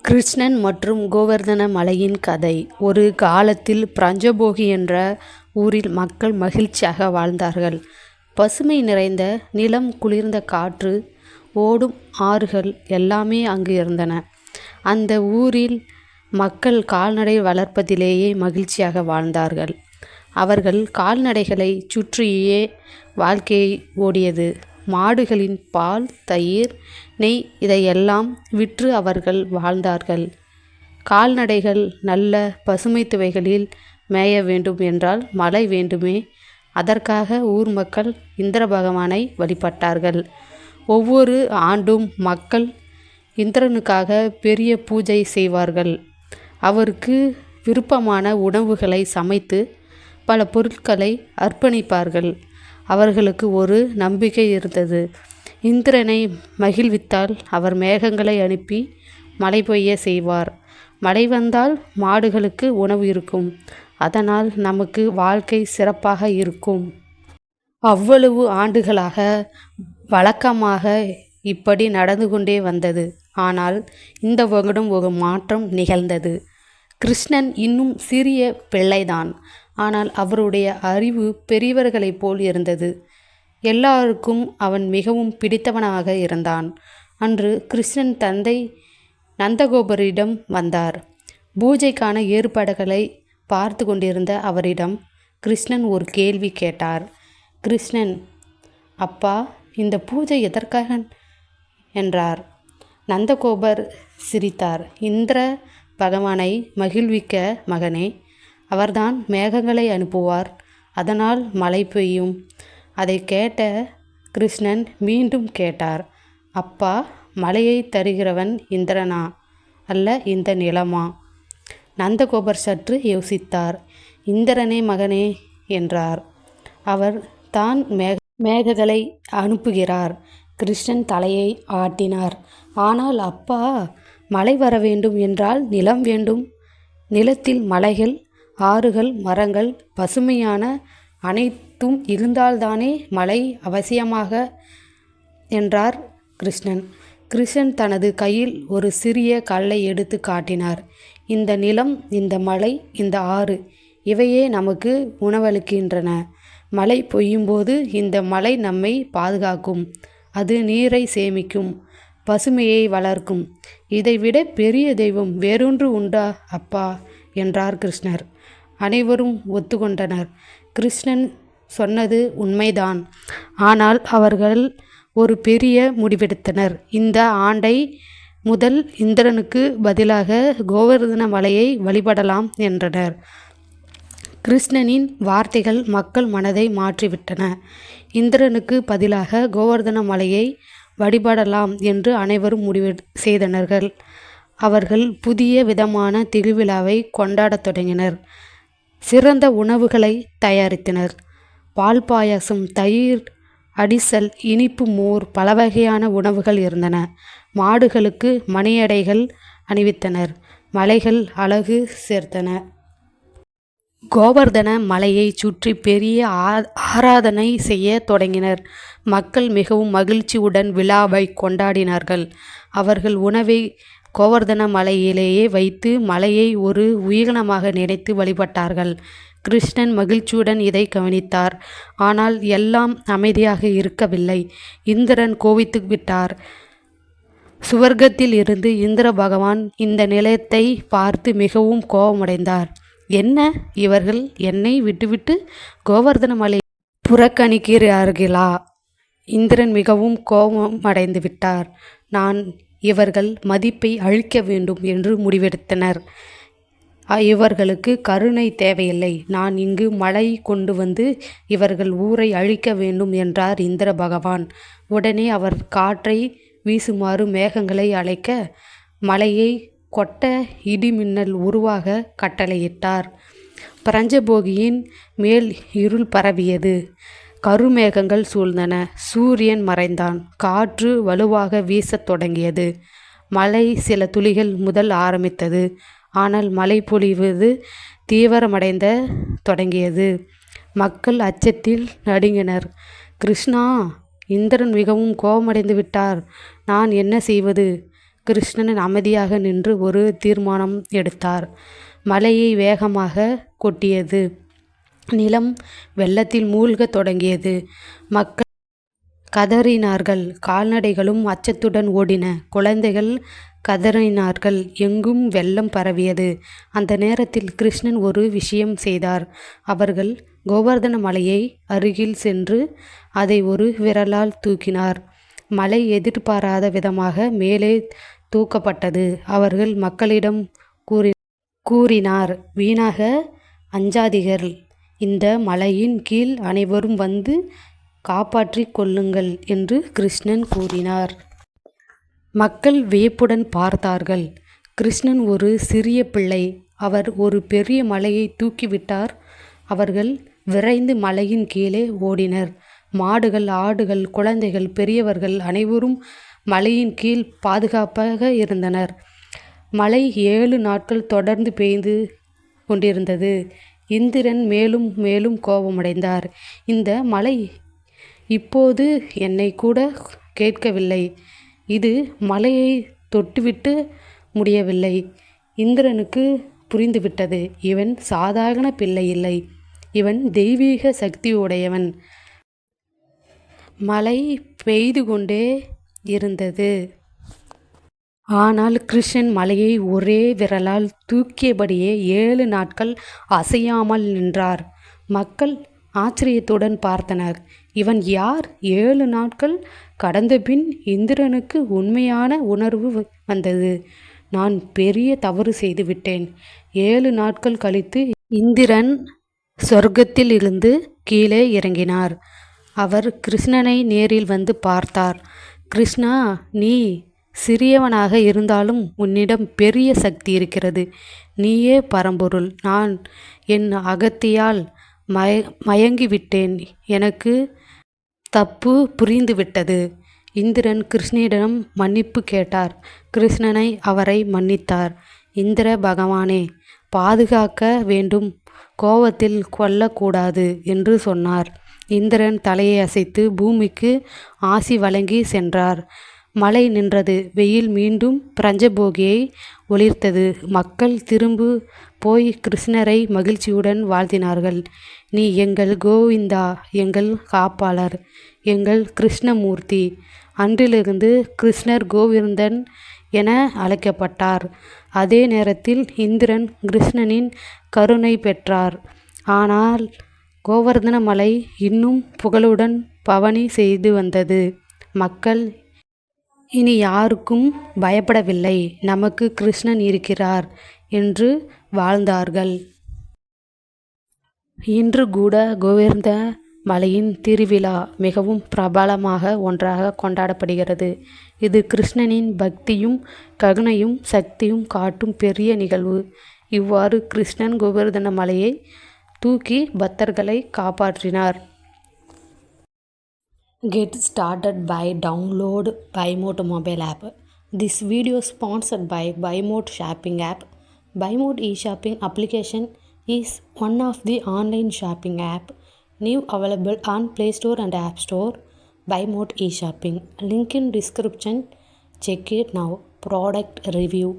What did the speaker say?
கிருஷ்ணன் மற்றும் கோவர்தன மலையின் கதை. ஒரு காலத்தில் பிரஞ்சபோகி என்ற ஊரில் மக்கள் மகிழ்ச்சியாக வாழ்ந்தார்கள். பசுமை நிறைந்த நிலம், குளிர்ந்த காற்று, ஓடும் ஆறுகள் எல்லாமே அங்கு இருந்தன. அந்த ஊரில் மக்கள் கால்நடை வளர்ப்பதிலேயே மகிழ்ச்சியாக வாழ்ந்தார்கள். அவர்கள் கால்நடைகளை சுற்றியே வாழ்க்கை ஓடியது. மாடுகளின் பால், தயிர், நெய் இதையெல்லாம் விற்று அவர்கள் வாழ்ந்தார்கள். கால்நடைகள் நல்ல பசுமை துவைகளில் மேய வேண்டும் என்றால் மழை வேண்டுமே. அதற்காக ஊர் மக்கள் இந்திர பகவானை வழிபட்டார்கள். ஒவ்வொரு ஆண்டும் மக்கள் இந்திரனுக்காக பெரிய பூஜை செய்வார்கள். அவருக்கு விருப்பமான உணவுகளை சமைத்து பல பொருட்களை அர்ப்பணிப்பார்கள். அவர்களுக்கு ஒரு நம்பிக்கை இருந்தது. இந்திரனை மகிழ்வித்தால் அவர் மேகங்களை அனுப்பி மழை பெய்ய செய்வார். மழை வந்தால் மாடுகளுக்கு உணவு இருக்கும். அதனால் நமக்கு வாழ்க்கை சிறப்பாக இருக்கும். அவ்வளவு ஆண்டுகளாக வழக்கமாக இப்படி நடந்து கொண்டே வந்தது. ஆனால் இந்த வருடம் ஒரு மாற்றம் நிகழ்ந்தது. கிருஷ்ணன் இன்னும் சிறிய பிள்ளைதான். ஆனால் அவருடைய அறிவு பெரியவர்களைப் போல் இருந்தது. எல்லாருக்கும் அவன் மிகவும் பிடித்தவனாக இருந்தான். அன்று கிருஷ்ணன் தந்தை நந்தகோபரிடம் வந்தார். பூஜைக்கான ஏற்பாடுகளை பார்த்து கொண்டிருந்த அவரிடம் கிருஷ்ணன் ஒரு கேள்வி கேட்டார். கிருஷ்ணன், அப்பா, இந்த பூஜை எதற்காக என்றார். நந்தகோபர் சிரித்தார். இந்திர பகவானை மகிழ்விக்க மகனே. அவர்தான் மேகங்களை அனுப்புவார். அதனால் மழை பெய்யும். அதை கேட்ட கிருஷ்ணன் மீண்டும் கேட்டார், அப்பா, மழையை தருகிறவன் இந்திரனா அல்ல இந்த நிலமா? நந்தகோபர் சற்று யோசித்தார். இந்திரனே மகனே என்றார். அவர் தான் மேகங்களை அனுப்புகிறார். கிருஷ்ணன் தலையை ஆட்டினார். ஆனால் அப்பா, மழை வர வேண்டும் என்றால் நிலம் வேண்டும். நிலத்தில் மலைகள், ஆறுகள், மரங்கள், பசுமையான அனைத்தும் இருந்தால்தானே மழை அவசியமாக என்றார் கிருஷ்ணன். கிருஷ்ணன் தனது கையில் ஒரு சிறிய கல்லை எடுத்து காட்டினார். இந்த நிலம், இந்த மலை, இந்த ஆறு இவையே நமக்கு உணவளிக்கின்றன. மழை பொய்யும்போது இந்த மலை நம்மை பாதுகாக்கும். அது நீரை சேமிக்கும், பசுமையை வளர்க்கும். இதைவிட பெரிய தெய்வம் வேறொன்று உண்டா அப்பா என்றார் கிருஷ்ணர். அனைவரும் ஒத்துக்கொண்டனர். கிருஷ்ணன் சொன்னது உண்மைதான். ஆனால் அவர்கள் ஒரு பெரிய முடிவெடுத்தனர். இந்த ஆண்டை முதல் இந்திரனுக்கு பதிலாக கோவர்தன மலையை வழிபடலாம் என்றனர். கிருஷ்ணனின் வார்த்தைகள் மக்கள் மனதை மாற்றிவிட்டன. இந்திரனுக்கு பதிலாக கோவர்தன மலையை வழிபடலாம் என்று அனைவரும் முடிவு செய்தனர்கள். அவர்கள் புதிய விதமான திருவிழாவை கொண்டாடத் தொடங்கினர். சிறந்த உணவுகளை தயாரித்தனர். பால் பாயாசம், தயிர், அடிசல், இனிப்பு, மோர், பல வகையான உணவுகள் இருந்தன. மாடுகளுக்கு மணியடைகள் அணிவித்தனர். மலைகள் அழகு சேர்த்தன. கோவர்தன மலையை சுற்றி பெரிய ஆராதனை செய்ய தொடங்கினர். மக்கள் மிகவும் மகிழ்ச்சியுடன் விழாவை கொண்டாடினார்கள். அவர்கள் உணவை கோவர்தன மலையிலேயே வைத்து மலையை ஒரு உயிரினமாக நினைத்து வழிபட்டார்கள். கிருஷ்ணன் மகிழ்ச்சியுடன் இதை கவனித்தார். ஆனால் எல்லாம் அமைதியாக இருக்கவில்லை. இந்திரன் கோபித்து விட்டார். சுவர்க்கத்தில் இருந்து இந்திர பகவான் இந்த நிலையத்தை பார்த்து மிகவும் கோபமடைந்தார். என்ன, இவர்கள் என்னை விட்டுவிட்டு கோவர்தன மலை புறக்கணிக்கிறார்களா? இந்திரன் மிகவும் கோபமடைந்து விட்டார். நான் இவர்கள் மதிப்பை அழிக்க வேண்டும் என்று முடிவெடுத்தனர். இவர்களுக்கு கருணை தேவையில்லை. நான் இங்கு மழை கொண்டு வந்து இவர்கள் ஊரை அழிக்க வேண்டும் என்றார் இந்திர பகவான். உடனே அவர் காற்றை வீசுமாறு மேகங்களை அழைக்க, மழையை கொட்ட, இடிமின்னல் உருவாக கட்டளையிட்டார். பிரஞ்சபோகியின் மேல் இருள் பரவியது. கருமேகங்கள் சூழ்ந்தன. சூரியன் மறைந்தான். காற்று வலுவாக வீசத் தொடங்கியது. மழை சில துளிகள் முதல் ஆரம்பித்தது. ஆனால் மழை பொழிவது தீவிரமடைந்த தொடங்கியது. மக்கள் அச்சத்தில் நடுங்கினர். கிருஷ்ணா, இந்திரன் மிகவும் கோபமடைந்து விட்டார். நான் என்ன செய்வது? கிருஷ்ணன் அமைதியாக நின்று ஒரு தீர்மானம் எடுத்தார். மழையை வேகமாக கொட்டியது. நிலம் வெள்ளத்தில் மூழ்கத் தொடங்கியது. மக்கள் கதறினார்கள். கால்நடைகளும் அச்சத்துடன் ஓடின. குழந்தைகள் கதறினார்கள். எங்கும் வெள்ளம் பரவியது. அந்த நேரத்தில் கிருஷ்ணன் ஒரு விஷயம் செய்தார். அவர்கள் கோவர்தன மலையை அருகில் சென்று அதை ஒரு விரலால் தூக்கினார். மலை எதிர்பாராத விதமாக மேலே தூக்கப்பட்டது. அவர்கள் மக்களிடம் கூறினார், வீணாக அஞ்சாதீர்கள். இந்த மலையின் கீழ் அனைவரும் வந்து காப்பாற்றிக் கொள்ளுங்கள் என்று கிருஷ்ணன் கூறினார். மக்கள் வியப்புடன் பார்த்தார்கள். கிருஷ்ணன் ஒரு சிறிய பிள்ளை. அவர் ஒரு பெரிய மலையை தூக்கிவிட்டார். அவர்கள் விரைந்து மலையின் கீழே ஓடினர். மாடுகள், ஆடுகள், குழந்தைகள், பெரியவர்கள் அனைவரும் மலையின் கீழ் பாதுகாப்பாக இருந்தனர். மழை 7 நாட்கள் தொடர்ந்து பெய்து கொண்டிருந்தது. இந்திரன் மேலும் மேலும் கோபமடைந்தார். இந்த மலை இப்போது என்னை கூட கேட்கவில்லை. இது மலையை தொட்டுவிட்டு முடியவில்லை. இந்திரனுக்கு புரிந்துவிட்டது, இவன் சாதாரண பிள்ளை இல்லை, இவன் தெய்வீக சக்தியுடையவன். மழை பெய்து கொண்டே இருந்தது. ஆனால் கிருஷ்ணன் மலையை ஒரே விரலால் தூக்கியபடியே 7 நாட்கள் அசையாமல் நின்றார். மக்கள் ஆச்சரியத்துடன் பார்த்தனர். இவன் யார்? 7 நாட்கள் கடந்தபின் இந்திரனுக்கு உண்மையான உணர்வு வந்தது. நான் பெரிய தவறு செய்துவிட்டேன். 7 நாட்கள் கழித்து இந்திரன் சொர்க்கத்தில் இருந்து கீழே இறங்கினார். அவர் கிருஷ்ணனை நேரில் வந்து பார்த்தார். கிருஷ்ணா, நீ சிறியவனாக இருந்தாலும் உன்னிடம் பெரிய சக்தி இருக்கிறது. நீயே பரம்பொருள். நான் என் அகத்தியால் மயங்கிவிட்டேன். எனக்கு தப்பு புரிந்துவிட்டது. இந்திரன் கிருஷ்ணனிடம் மன்னிப்பு கேட்டார். கிருஷ்ணனை அவரை மன்னித்தார். இந்திர பகவானே, பாதுகாக்க வேண்டும், கோபத்தில் கொல்லக்கூடாது என்று சொன்னார். இந்திரன் தலையை அசைத்து பூமிக்கு ஆசி வழங்கி சென்றார். மழை நின்றது. வெயில் மீண்டும் பிரஞ்சபோகியை ஒளிர்த்தது. மக்கள் திரும்பு போய் கிருஷ்ணரை மகிழ்ச்சியுடன் வாழ்த்தினார்கள். நீ எங்கள் கோவிந்தா, எங்கள் காப்பாளர், எங்கள் கிருஷ்ணமூர்த்தி. அன்றிலிருந்து கிருஷ்ணர் கோவிந்தன் என அழைக்கப்பட்டார். அதே நேரத்தில் இந்திரன் கிருஷ்ணனின் கருணை பெற்றார். ஆனால் கோவர்தன மலை இன்னும் புகழுடன் பவனி செய்து வந்தது. மக்கள் இனி யாருக்கும் பயப்படவில்லை. நமக்கு கிருஷ்ணன் இருக்கிறார் என்று வாழ்ந்தார்கள். இன்று கூட கோவர்தன மலையின் திருவிழா மிகவும் பிரபலமாக ஒன்றாக கொண்டாடப்படுகிறது. இது கிருஷ்ணனின் பக்தியும் கருணையும் சக்தியும் காட்டும் பெரிய நிகழ்வு. இவ்வாறு கிருஷ்ணன் கோவர்தன மலையை தூக்கி பக்தர்களை காப்பாற்றினார். Get started by download BuyMode mobile app. This video sponsored by BuyMode shopping app. BuyMode e-shopping application is one of the online shopping app new available on Play Store and App Store. BuyMode e-shopping link in description. Check it now. Product review.